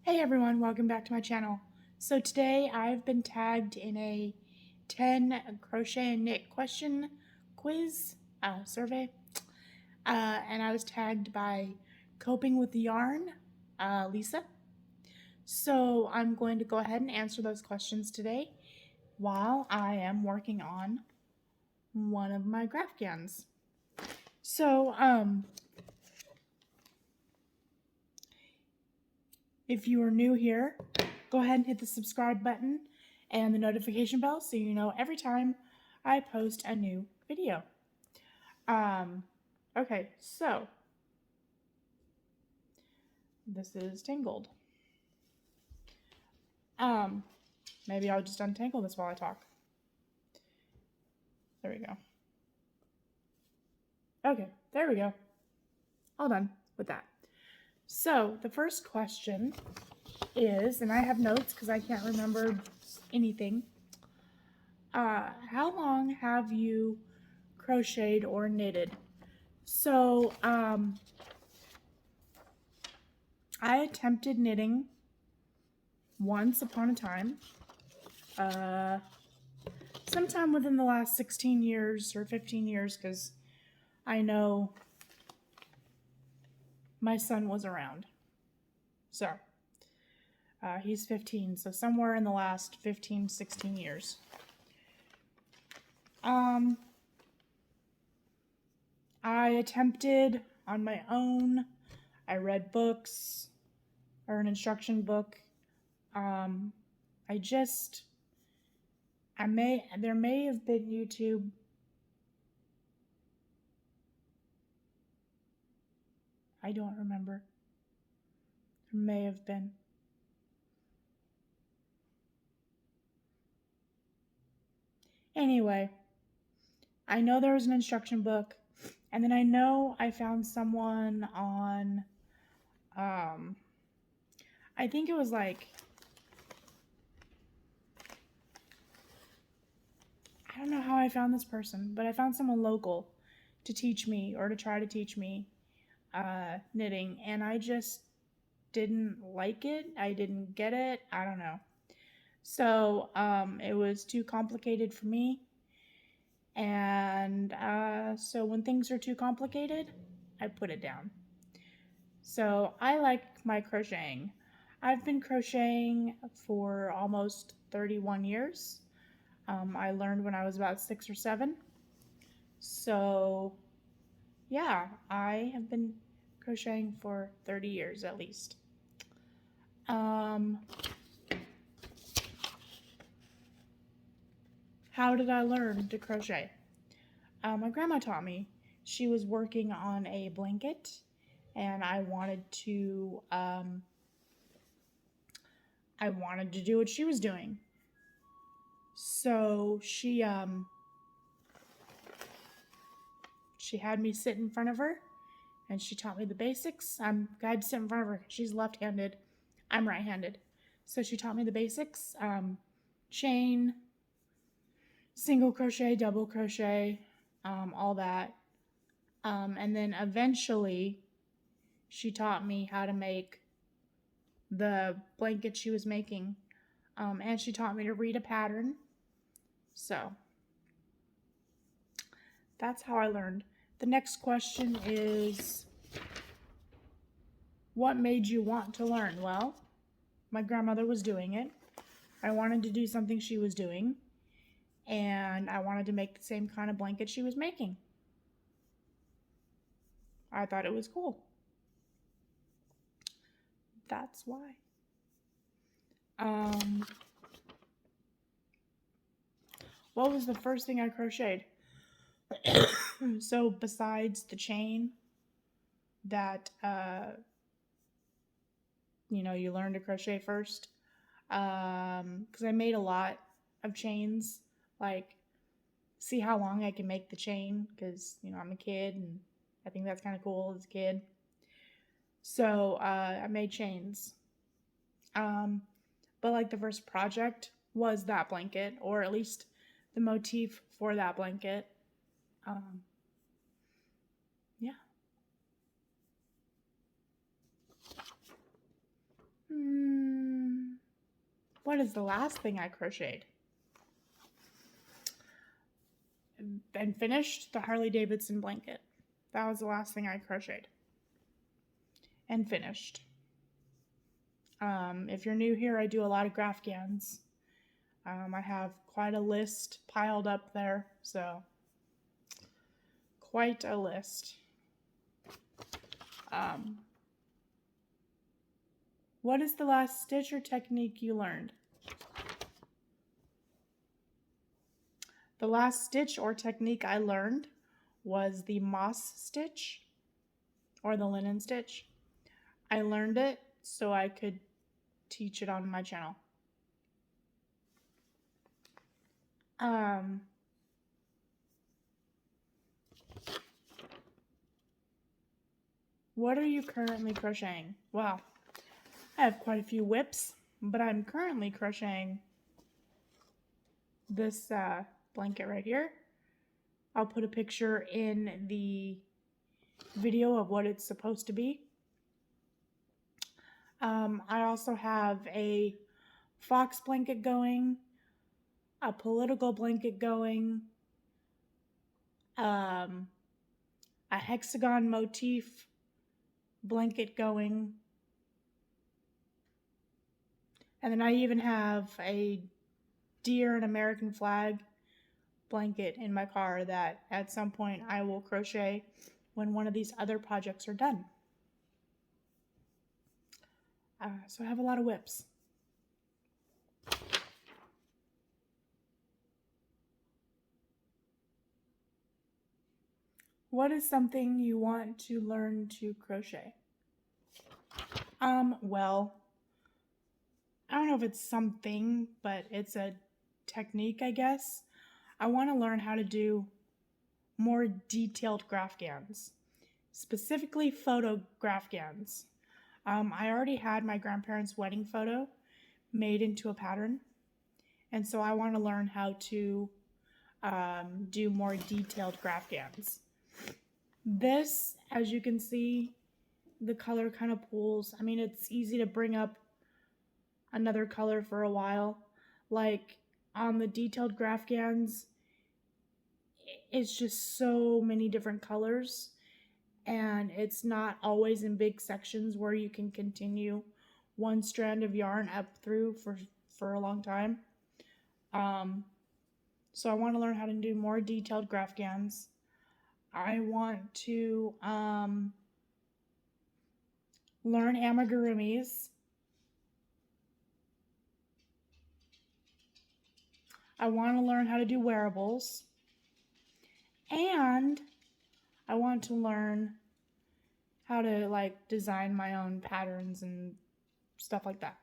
Hey everyone, welcome back to my channel. So today I've been tagged in a 10 crochet and knit question quiz survey, and I was tagged by Coping with the Yarn, Lisa. So I'm going to go ahead and answer those questions today while I am working on one of my Graphgans. So if you are new here, go ahead and hit the subscribe button and the notification bell so you know every time I post a new video. Okay, so this is tangled. Maybe I'll just untangle this while I talk. There we go. Okay, there we go. All done with that. So the first question is, and I have notes because I can't remember anything. How long have you crocheted or knitted? So, I attempted knitting once upon a time, sometime within the last 16 years or 15 years, because I know my son was around. So, he's 15, so somewhere in the last 15, 16 years. I attempted on my own. I read books, or an instruction book. There may have been YouTube. I don't remember. There may have been. Anyway, I know there was an instruction book, and then I know I found someone on, I think it was like, I don't know how I found this person, but I found someone local to teach me, or to try to teach me knitting, and I just didn't like it. I didn't get it. I don't know. So it was too complicated for me, and so when things are too complicated, I put it down. So I like my crocheting. I've been crocheting for almost 31 years. I learned when I was about 6 or 7. So yeah, I have been crocheting for 30 years at least. How did I learn to crochet? My grandma taught me. She was working on a blanket, and I wanted to do what she was doing. So she had me sit in front of her, and she taught me the basics. I had to sit in front of her. She's left-handed. I'm right-handed. So she taught me the basics. Chain, single crochet, double crochet, all that. And then eventually she taught me how to make the blanket she was making. And she taught me to read a pattern. So that's how I learned. The next question is, what made you want to learn? Well, my grandmother was doing it. I wanted to do something she was doing, and I wanted to make the same kind of blanket she was making. I thought it was cool. That's why. What was the first thing I crocheted? So besides the chain that you learn to crochet first, because I made a lot of chains, like see how long I can make the chain, because I'm a kid and I think that's kind of cool as a kid. So I made chains, but like the first project was that blanket, or at least the motif for that blanket. Yeah. What is the last thing I crocheted and finished? The Harley Davidson blanket. That was the last thing I crocheted and finished. If you're new here, I do a lot of Graphgans. I have quite a list piled up there, so quite a list. What is the last stitch or technique you learned? The last stitch or technique I learned was the moss stitch or the linen stitch. I learned it so I could teach it on my channel. What are you currently crocheting? Well, I have quite a few whips, but I'm currently crocheting this blanket right here. I'll put a picture in the video of what it's supposed to be. I also have a fox blanket going, a political blanket going, a hexagon motif blanket going, and then I even have a deer and American flag blanket in my car that at some point I will crochet when one of these other projects are done. So I have a lot of whips. What is something you want to learn to crochet? Well, I don't know if it's something, but it's a technique, I guess. I want to learn how to do more detailed Graphgans, specifically photo Graphgans. I already had my grandparents' wedding photo made into a pattern, and so I want to learn how to do more detailed Graphgans. This, as you can see, the color kind of pools. I mean, it's easy to bring up another color for a while. Like on the detailed Graphgans, it's just so many different colors, and it's not always in big sections where you can continue one strand of yarn up through for a long time. So I want to learn how to do more detailed Graphgans. I want to learn amigurumis. I want to learn how to do wearables. And I want to learn how to like design my own patterns and stuff like that.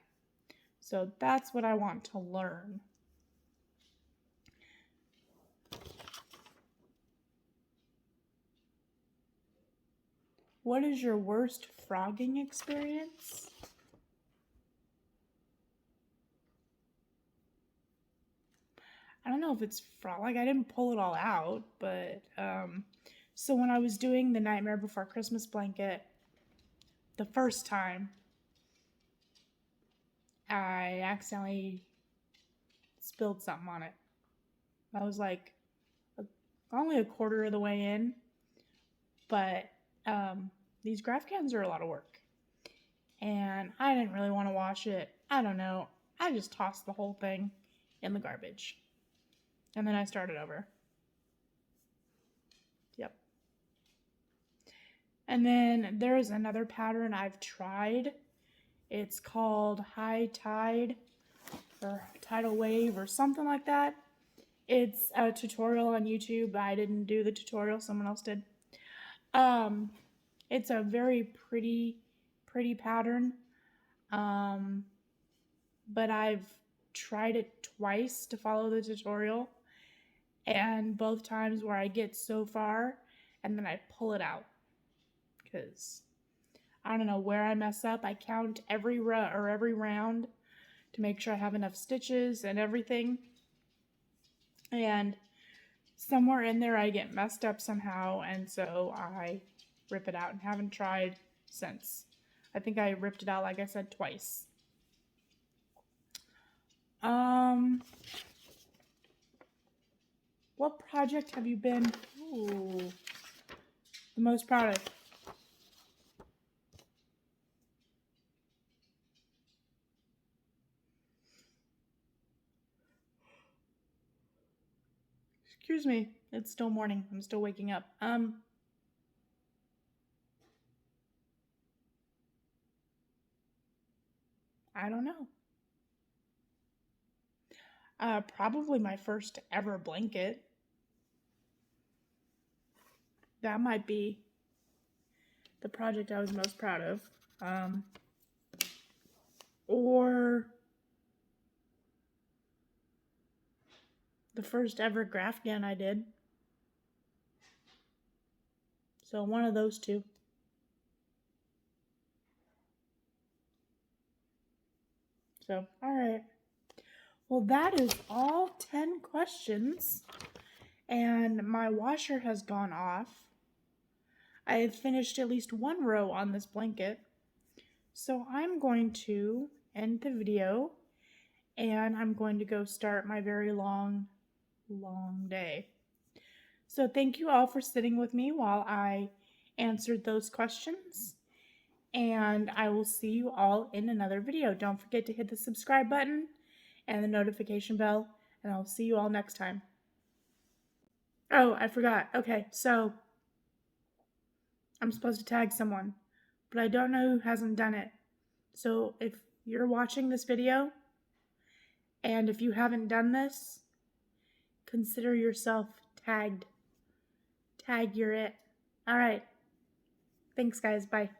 So that's what I want to learn. What is your worst frogging experience? I don't know if it's like I didn't pull it all out, but so when I was doing the Nightmare Before Christmas blanket the first time, I accidentally spilled something on it. I was like only a quarter of the way in, but these Graphgans are a lot of work, and I didn't really want to wash it. I don't know. I just tossed the whole thing in the garbage. And then I started over. Yep. And then there's another pattern I've tried. It's called High Tide or Tidal Wave or something like that. It's a tutorial on YouTube. I didn't do the tutorial, someone else did. It's a very pretty pattern. But I've tried it twice to follow the tutorial. And both times where I get so far and then I pull it out because I don't know where I mess up. I count every round to make sure I have enough stitches and everything. And somewhere in there I get messed up somehow, and so I rip it out and haven't tried since. I think I ripped it out, like I said, twice. What project have you been the most proud of? Excuse me, it's still morning. I'm still waking up. I don't know. Probably my first ever blanket. That might be the project I was most proud of. Or the first ever graph gun I did. So one of those two. So, all right. Well, that is all 10 questions. And my washer has gone off. I have finished at least one row on this blanket. So I'm going to end the video and I'm going to go start my very long day. So thank you all for sitting with me while I answered those questions. And I will see you all in another video. Don't forget to hit the subscribe button and the notification bell, and I'll see you all next time. Oh, I forgot. Okay, so I'm supposed to tag someone, but I don't know who hasn't done it. So if you're watching this video, and if you haven't done this, consider yourself tagged. Tag, you're it. All right. Thanks, guys. Bye.